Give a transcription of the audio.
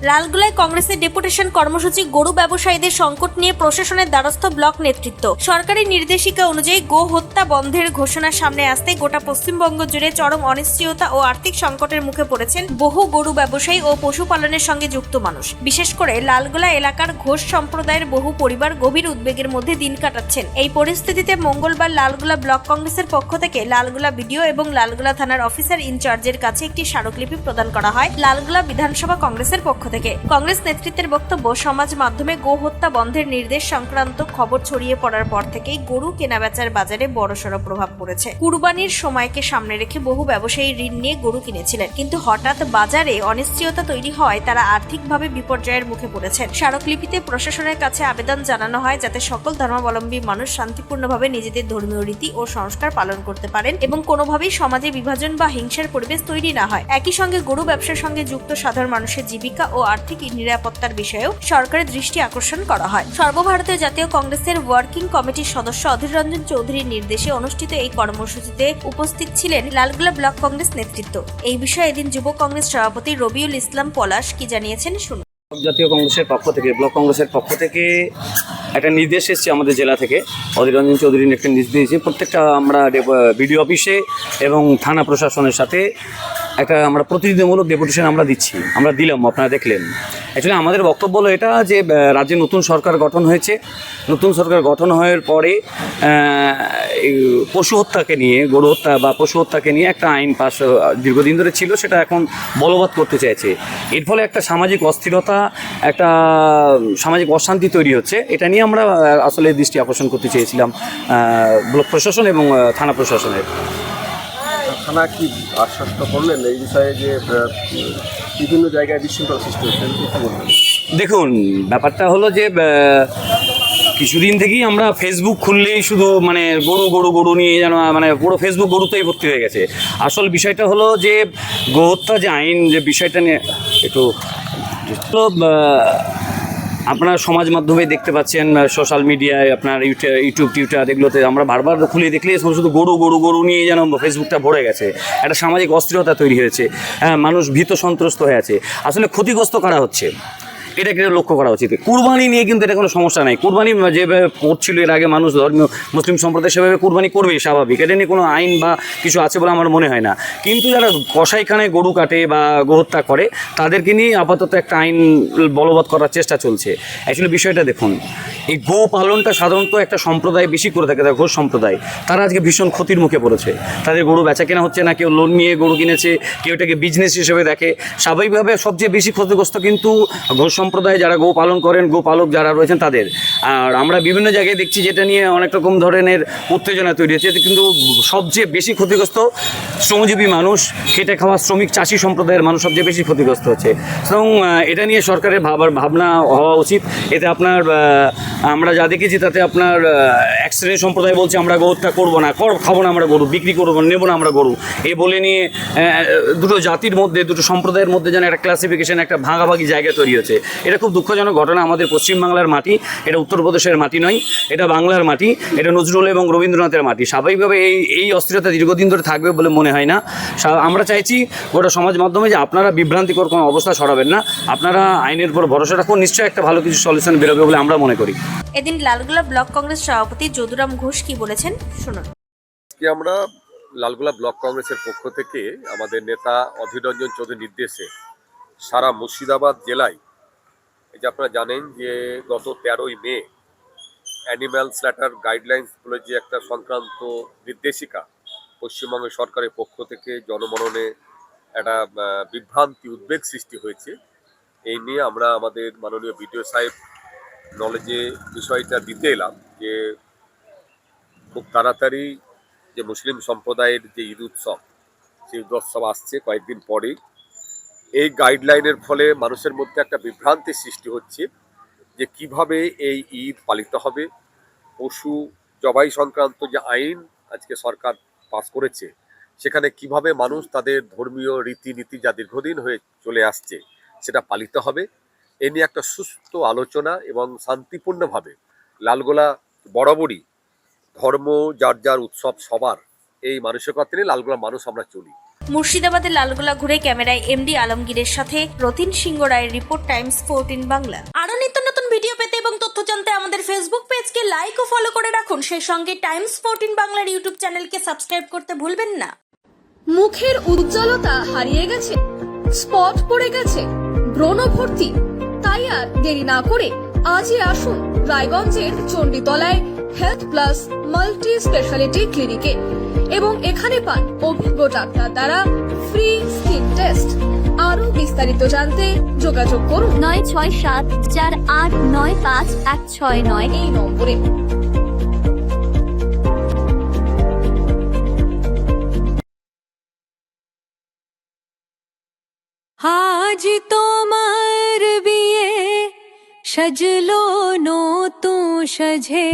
লালগোলায় কংগ্রেসের ডেপুটেশন কর্মসূচি গরু ব্যবসায়ীদের সংকট নিয়ে প্রশাসনের দ্বারস্থ ব্লক নেতৃত্ব। সরকারি নির্দেশিকা অনুযায়ী গো হত্যা বন্ধের ঘোষণার সামনে আসতে গোটা পশ্চিমবঙ্গ জুড়ে চরম অনিশ্চয়তা ও আর্থিক সংকটের মুখে পড়েছেন বহু গরু ব্যবসায়ী ও পশুপালনের সঙ্গে যুক্ত মানুষ। বিশেষ করে লালগোলা এলাকার ঘোষ সম্প্রদায়ের বহু পরিবার গভীর উদ্বেগের মধ্যে দিন কাটাচ্ছেন। এই পরিস্থিতিতে মঙ্গলবার লালগোলা ব্লক কংগ্রেসের পক্ষ থেকে লালগোলা বিডিও এবং লালগোলা থানার অফিসার ইনচার্জের কাছে একটি স্মারকলিপি প্রদান করা হয় লালগোলা বিধানসভা কংগ্রেসের পক্ষ থেকে। কংগ্রেস নেতৃত্বের বক্তব্য, সমাজ মাধ্যমে গো হত্যা বন্ধের নির্দেশ সংক্রান্ত খবর ছড়িয়ে পড়ার পর থেকেই গরু কেনাবেচার বাজারে বড়সড় প্রভাব পড়েছে। কুরবানির সময়কে সামনে রেখে বহু ব্যবসায়ী ঋণ নিয়ে গরু কিনেছিলেন, কিন্তু হঠাৎ বাজারে অনিশ্চয়তা তৈরি হওয়ায় তারা আর্থিকভাবে বিপর্যয়ের মুখে পড়েছেন। স্মারকলিপিতে প্রশাসনের কাছে আবেদন জানানো হয় যাতে সকল ধর্মাবলম্বী মানুষ শান্তিপূর্ণভাবে নিজেদের ধর্মীয় রীতি ও সংস্কার পালন করতে পারেন এবং কোনোভাবেই সমাজে বিভাজন বা হিংসার পরিবেশ তৈরি না হয়। একই সঙ্গে গরু ব্যবসার সঙ্গে যুক্ত সাধারণ মানুষের জীবিকা ও আর্থিক নিরাপত্তার বিষয়েও সরকারের দৃষ্টি আকর্ষণ করা হয়। সর্বভারতীয় জাতীয় কংগ্রেসের ওয়ার্কিং কমিটির সদস্য অধীর রঞ্জন চৌধুরীর নির্দেশে অনুষ্ঠিত এই কর্মসূচিতে উপস্থিত ছিলেন লালগোলা ব্লক কংগ্রেস নেতৃত্ব। এই বিষয়ে এদিন যুব কংগ্রেস সভাপতি রবিউল ইসলাম পলাশ কি জানিয়েছেন শুনুন। জাতীয় কংগ্রেসের পক্ষ থেকে, ব্লক কংগ্রেসের পক্ষ থেকে একটা নির্দেশ এসেছে আমাদের জেলা থেকে। অধীর রঞ্জন চৌধুরীর একটা নির্দেশ দিয়েছে প্রত্যেকটা আমরা বিডিও অফিসে এবং থানা প্রশাসনের সাথে একটা আমরা প্রতিনিধিমূলক ডেপুটেশন আমরা দিলাম, আপনারা দেখলেন। অ্যাকচুয়ালি আমাদের বক্তব্য হলো এটা যে রাজ্যে নতুন সরকার গঠন হয়েছে। নতুন সরকার গঠন হওয়ার পরে পশু হত্যাকে নিয়ে, গরু হত্যা বা পশু হত্যাকে নিয়ে একটা আইন পাস দীর্ঘদিন ধরে ছিল, সেটা এখন বলবৎ করতে চাইছে। এর ফলে একটা সামাজিক অস্থিরতা, একটা সামাজিক অশান্তি তৈরি হচ্ছে। এটা নিয়ে আমরা আসলে দৃষ্টি আকর্ষণ করতে চেয়েছিলাম ব্লক প্রশাসন এবং থানা প্রশাসনের। থানা কি আশ্বস্ত করলেন এই বিষয়ে যে বিভিন্ন জায়গায় বিশৃঙ্খলা সৃষ্টি হচ্ছে? দেখুন, ব্যাপারটা হলো যে কিছুদিন থেকেই আমরা ফেসবুক খুললেই শুধু গরু গরু গরু নিয়ে যেন পুরো ফেসবুক গরুতেই ভর্তি হয়ে গেছে। আসল বিষয়টা হলো যে গোহত্যা যে আইন, যে বিষয়টা নিয়ে একটু আপনার সমাজ মাধ্যমে দেখতে পাচ্ছেন, সোশ্যাল মিডিয়ায়, আপনার ইউটিউব টিউটার এগুলোতে আমরা বারবার খুলে দেখলে শুধু গরু গরু গরু নিয়ে যেন ফেসবুকটা ভরে গেছে। একটা সামাজিক অস্থিরতা তৈরি হয়েছে, মানুষ ভীত সন্ত্রস্ত হয়ে আছে। আসলে ক্ষতিগ্রস্ত করা হচ্ছে, এটাকে লক্ষ্য করা উচিত। কুরবানি নিয়ে কিন্তু এটা কোনো সমস্যা নাই। কুরবানি যেভাবে করছিল এর আগে মানুষ, ধর্মীয় মুসলিম সম্প্রদায় সেভাবে কুরবানি করবেই, স্বাভাবিক। এটা নিয়ে কোনো আইন বা কিছু আছে বলে আমার মনে হয় না। কিন্তু যারা কসাইখানায় গরু কাটে বা গোহত্যা করে তাদেরকে নিয়ে আপাতত একটা আইন বলবৎ করার চেষ্টা চলছে। অ্যাকচুয়ালি বিষয়টা দেখুন, এই গো পালনটা সাধারণত একটা সম্প্রদায় বেশি করে থাকে, ঘোষ সম্প্রদায়। তারা আজকে ভীষণ ক্ষতির মুখে পড়েছে। তাদের গরু বেচা কেনা হচ্ছে না, কেউ লোন নিয়ে গরু কিনেছে, কেউ এটাকে বিজনেস হিসেবে দেখে। স্বাভাবিকভাবে সবচেয়ে বেশি ক্ষতিগ্রস্ত কিন্তু ঘোষ সম্প্রদায়, যারা গো পালন করেন, গোপালক যারা রয়েছেন তাদের। আর আমরা বিভিন্ন জায়গায় দেখছি যেটা নিয়ে অনেক রকম ধরনের উত্তেজনা তৈরি হচ্ছে, কিন্তু সবচেয়ে বেশি ক্ষতিগ্রস্ত শ্রমজীবী মানুষ, খেটে খাওয়া শ্রমিক চাষি সম্প্রদায়ের মানুষ সবচেয়ে বেশি ক্ষতিগ্রস্ত হচ্ছে। এবং এটা নিয়ে সরকারের ভাবনা হওয়া উচিত। এতে আপনার আমরা যা দেখেছি তাতে আপনার এক শ্রেণীর সম্প্রদায় বলছে আমরা গরুটা করবো না, খাবো না, আমরা গরু বিক্রি করবো, নেবো না আমরা গরু, এই বলে নিয়ে দুটো জাতির মধ্যে, দুটো সম্প্রদায়ের মধ্যে যেন একটা ক্লাসিফিকেশন, একটা ভাগাভাগি জায়গা তৈরি হচ্ছে। এটা খুব দুঃখজনক ঘটনা। আমাদের পশ্চিমবাংলার মাটি, এটা উত্তরপ্রদেশের মাটি নয়, এটা বাংলার মাটি, এটা নজরুল এবং রবীন্দ্রনাথের মাটি। স্বাভাবিকভাবে এই অস্থিরতা দীর্ঘদিন ধরে থাকবে বলে মনে হয় না। আমরা চাইছি গোটা সমাজ মাধ্যমে যে আপনারা বিভ্রান্তিকর কোনো অবস্থা ছড়াবেন না, আপনারা আইনের উপর ভরসা রাখুন, নিশ্চয়ই একটা ভালো কিছু সলিউশন বেরোবে বলে আমরা মনে করি। এদিন লালগোলা ব্লক কংগ্রেস সভাপতি যদুরাম ঘোষ কি বলেছেন শুনুন। আমরা লালগোলা ব্লক কংগ্রেসের পক্ষ থেকে আমাদের নেতা অধীর রঞ্জন চৌধুরীর নির্দেশে সারা মুর্শিদাবাদ জেলায়, এই যে আপনারা জানেন যে গত 13ই মে অ্যানিম্যাল স্ল্যাটার গাইডলাইন্স বলে যে একটা সংক্রান্ত নির্দেশিকা পশ্চিমবঙ্গ সরকারের পক্ষ থেকে জনমননে একটা বিভ্রান্তি, উদ্বেগ সৃষ্টি হয়েছে। এই নিয়ে আমরা আমাদের মাননীয় বিডিও সাহেব নলেজে বিষয়টা দিতে এলাম যে খুব তাড়াতাড়ি যে মুসলিম সম্প্রদায়ের যে ঈদ উৎসব, সেই ঈদ উৎসব আসছে কয়েকদিন পরেই। এই গাইডলাইনের ফলে মানুষের মধ্যে একটা বিভ্রান্তির সৃষ্টি হচ্ছে যে কিভাবে এই ঈদ পালিত হবে। পশু জবাই সংক্রান্ত যে আইন আজকে সরকার পাস করেছে, সেখানে কিভাবে মানুষ তাদের ধর্মীয় রীতিনীতি যা দীর্ঘদিন হয়ে চলে আসছে সেটা পালিত হবে। এ নিয়ে একটা সুস্থ আলোচনা এবং শান্তিপূর্ণভাবে লালগোলা বরাবরই ধর্ম যার যার উৎসব সবার, এই মানসিকতা নিয়ে লালগোলা মানুষ আমরা চলি। মুর্শিদাবাদের লালগোলা ঘুরে ক্যামেরায় এমডি আলমগীরের সাথে রতিন সিংহ রায়ের রিপোর্ট, টাইমস 14 বাংলা। আরো নিত্য নতুন ভিডিও পেতে এবং তথ্য জানতে আমাদের ফেসবুক পেজকে লাইক ও ফলো করে রাখুন। সেই সঙ্গে টাইমস 14 বাংলার ইউটিউব চ্যানেলকে সাবস্ক্রাইব করতে ভুলবেন না। মুখের উজ্জ্বলতা হারিয়ে গেছে, স্পট পড়ে গেছে, ব্রণ ভর্তি, তাই আর দেরি না করে আজই আসুন রায়গঞ্জের চণ্ডীতলায় হেলথ প্লাস মাল্টি স্পেশালিটি ক্লিনিকে এবং এখানে পান অভিজ্ঞ ডাক্তার দ্বারা ফ্রি স্কিন টেস্ট। আরো বিস্তারিত জানতে যোগাযোগ করুন 9674895169 এই নম্বরে। আজ তোমার বিয়ে সাজলো নতুন সাজে